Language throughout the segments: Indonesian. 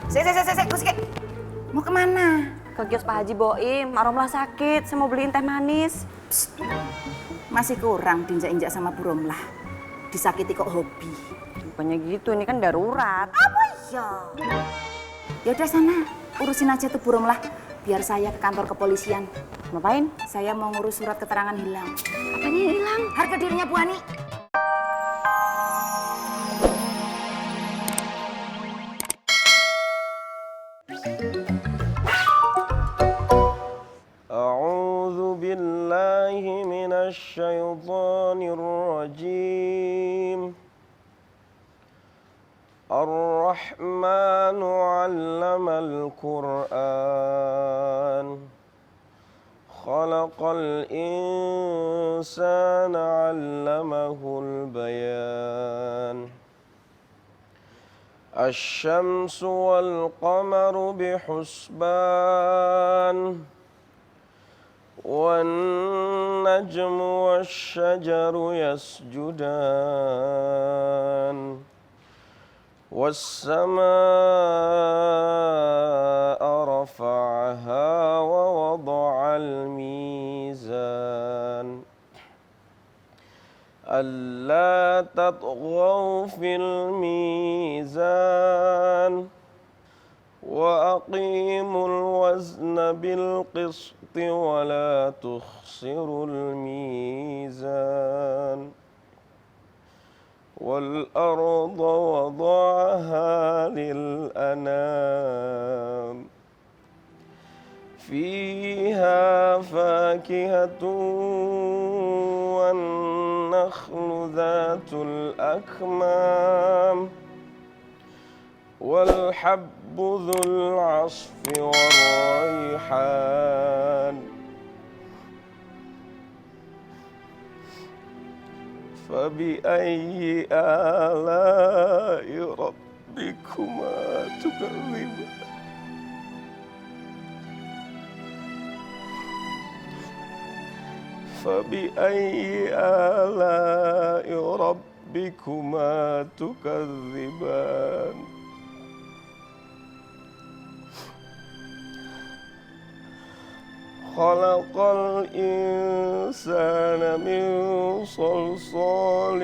Kusike. Mau kemana? Ke kios Pak Haji Boim, Maromlah sakit, saya mau beliin teh manis. Psst. Masih kurang diinjak-injak sama Bu Romlah. Disakiti kok hobi. Bukannya gitu, ini kan darurat. Apa iya? Ya udah sana, urusin aja tuh Bu Romlah. Biar saya ke kantor kepolisian. Ngapain? Saya mau ngurus surat keterangan hilang. Apanya yang hilang? Harga dirinya Bu Ani. A'udzu billahi minasy syaithanir rajim. Ar-Rahmanu 'allamal Qur'an. Khalaqal insana 'allamahul bayan. Asy-syamsu wal qamaru bihusban. Wan najmu wasy-syajaru yasjudan. Was-samaa'a rafa'aha wa wada'al mizan. Alla tatghaw fil mizan. Wa aqimul wazna bil qisti wa la tukhsirul mizan. Wal arda wada'aha lil anam. Fiha fakihatun wan nakhlu dhatul akmam. Wal habbu dhul 'asfi war rayhan. فبأي آلاء ربكما تكذبان فبأي آلاء ربكما تكذبان خلق الإنسان من صلصال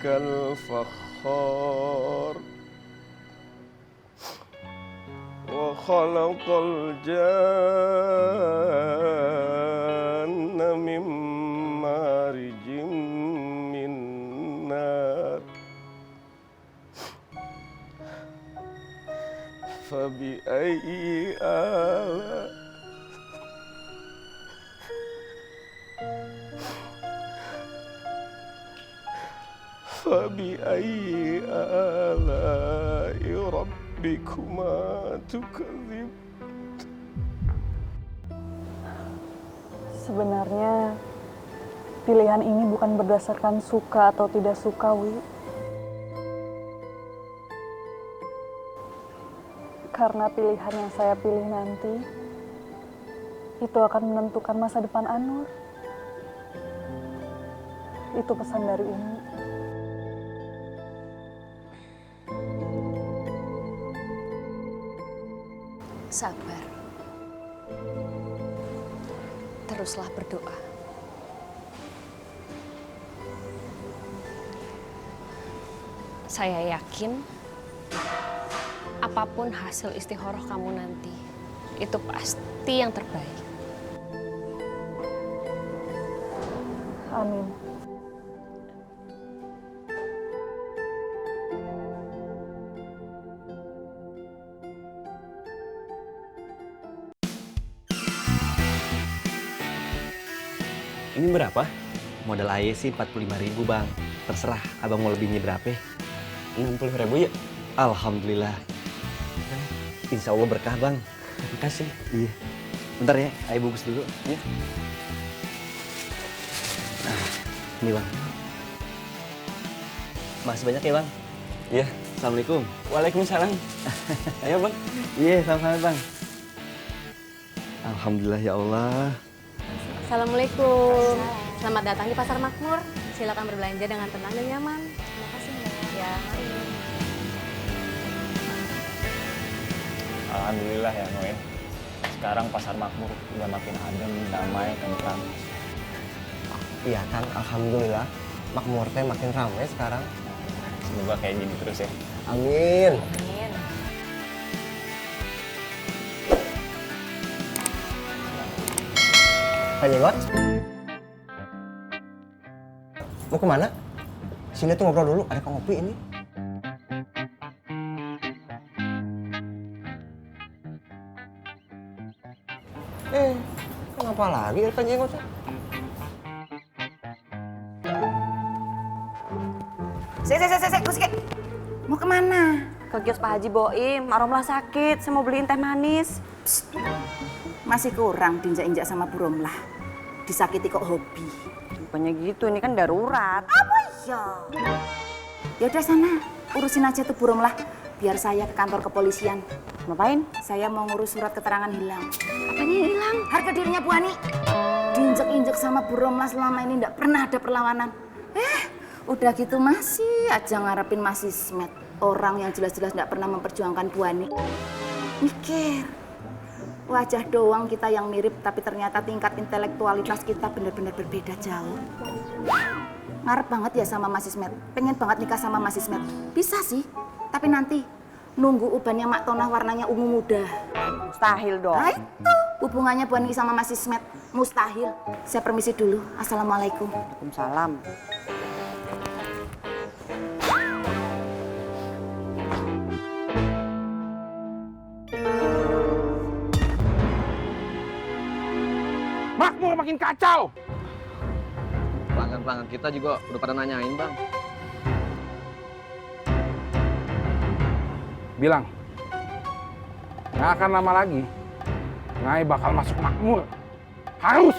كالفخار وخلق الجان من مارج من نار فبأي آلاء فبأي آلاء ربكما تكذب. Sebenarnya pilihan ini bukan berdasarkan suka atau tidak suka, Wi. Karena pilihan yang saya pilih nanti itu akan menentukan masa depan Anur. Itu pesan dari Umi. Sabar. Teruslah berdoa. Saya yakin apapun hasil istikharah kamu nanti, itu pasti yang terbaik. Amin. Ini berapa? Modal aja sih 45.000 bang. Terserah abang mau lebihnya berapa. 60.000 ya? Alhamdulillah. Insya Allah berkah bang. Makasih. Iya. Bentar ya, ayo bungkus dulu. Ya. Nah, ini bang. Makasih banyak ya bang. Iya. Assalamualaikum. Waalaikumsalam. Ayo bang. Iya, sama-sama bang. Alhamdulillah ya Allah. Assalamualaikum. Selamat datang di Pasar Makmur. Silakan berbelanja dengan tenang dan nyaman. Terima kasih, Mbak. Ya, mari. Alhamdulillah ya Noe. Sekarang Pasar Makmur udah makin adem, damai, tentram. Iya Kang, alhamdulillah. Makmur teh makin ramai sekarang. Semoga kayak gini terus ya. Amin. Amin. Pak Jenggot. Mau kemana? Sini tuh ngobrol dulu, ada kopi ini. Kenapa lagi Pak Jenggot? Sik. Mau kemana? Ke kios Pak Haji Boim, Maromlah sakit, saya mau beliin teh manis. Masih kurang diinjak-injak sama Bu Romlah. Disakiti kok hobi. Bukannya gitu, ini kan darurat. Apa iya? Ya udah sana, urusin aja tuh Bu Romlah. Biar saya ke kantor kepolisian. Ngapain? Saya mau ngurus surat keterangan hilang. Apanya yang hilang? Harga dirinya Bu Ani. Diinjek-injek sama Bu Romlah selama ini nggak pernah ada perlawanan. Udah gitu masih aja ngarepin Mas Ismet. Orang yang jelas-jelas nggak pernah memperjuangkan Bu Ani. Mikir. Wajah doang kita yang mirip, tapi ternyata tingkat intelektualitas kita benar-benar berbeda jauh. Ngarep banget ya sama Mas Ismet. Pengen banget nikah sama Mas Ismet. Bisa sih, tapi nanti nunggu ubannya Mak Tonah warnanya ungu muda. Mustahil dong. Nah itu hubungannya Bu Ani sama Mas Ismet. Mustahil. Saya permisi dulu. Assalamualaikum. Waalaikumsalam. Makmur makin kacau. Pelanggan-pelanggan kita juga udah pada nanyain, Bang. Bilang, nggak akan lama lagi, Ngai bakal masuk Makmur. Harus.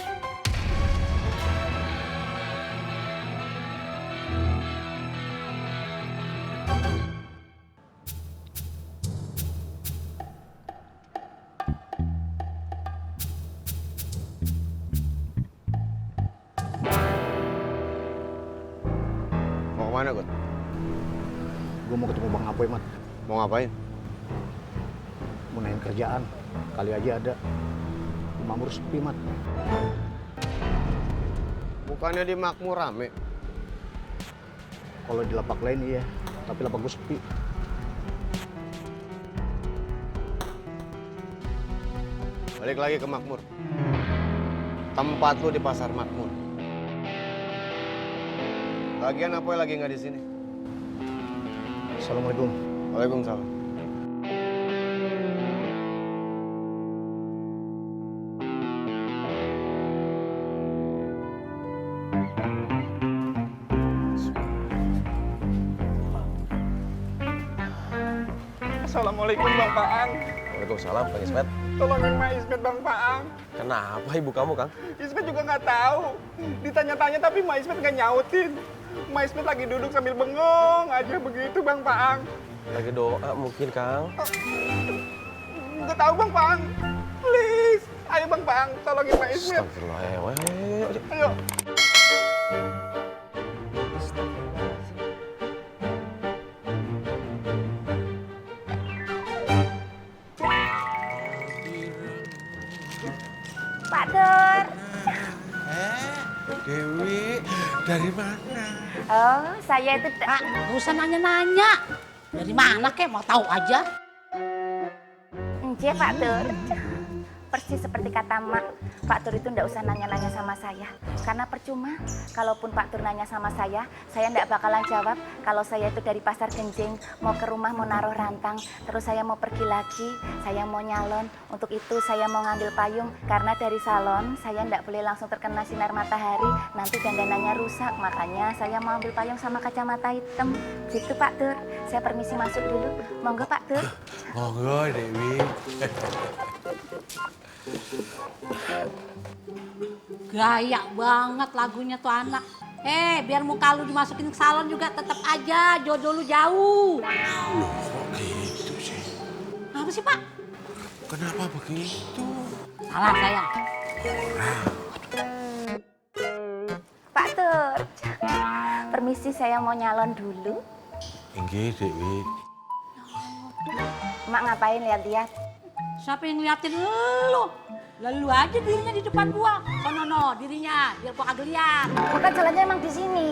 Mau kemana, Gun? Gue mau ketemu Bang Apoy, Mat. Mau ngapain? Mau nanyain kerjaan. Kali aja ada. Di Makmur sepi, Mat. Bukannya di Makmur rame? Kalau di lapak lain iya, tapi lapak gue sepi. Balik lagi ke Makmur. Tempat lu di Pasar Makmur. Lagian Apoy lagi nggak di sini. Assalamualaikum. Waalaikumsalam. Assalamualaikum Bang Paang. Waalaikumsalam, Bang Ismet. Tolongin Mak Ismet Bang Paang. Kenapa ibu kamu, Kang? Ismet juga nggak tahu. Ditanya-tanya tapi Mak Ismet nggak nyautin. Mak Ismet lagi duduk sambil bengong aja begitu Bang Paang. Lagi doa mungkin, Kang. Nggak tahu Bang Paang. Please, ayo Bang Paang, tolongin Mak Ismet. Astagfirullah, ayo. Ayo. Pak Dur. Dewi, dari mana? Oh, saya itu... Kak, nggak usah nanya-nanya. Dari mana kek, mau tahu aja. Nje, Pak Dur. Persis seperti kata Mak, Pak Tur itu ndak usah nanya-nanya sama saya. Karena percuma, kalaupun Pak Tur nanya sama saya ndak bakalan jawab kalau saya itu dari Pasar Genjing, mau ke rumah mau naruh rantang, terus saya mau pergi lagi, saya mau nyalon. Untuk itu saya mau ngambil payung, karena dari salon saya ndak boleh langsung terkena sinar matahari, nanti dandanannya rusak. Makanya saya mau ambil payung sama kacamata hitam. Gitu Pak Tur, saya permisi masuk dulu. Monggo Pak Tur. Monggo, Dewi. Gaya banget lagunya tuh anak. Biar muka lu dimasukin ke salon juga tetap aja jodoh lu jauh. Kok gitu sih? Apa sih, Pak? Kenapa begitu? Salah saya. Pak Tur, permisi saya mau nyalon dulu. Inggih, Dewi. Mak ngapain lihat-lihat? Siapa yang ngeliatin lu? Lalu aja dirinya di depan gua. Sono dirinya, biar gua kagak lihat. Bukan jalannya emang di sini.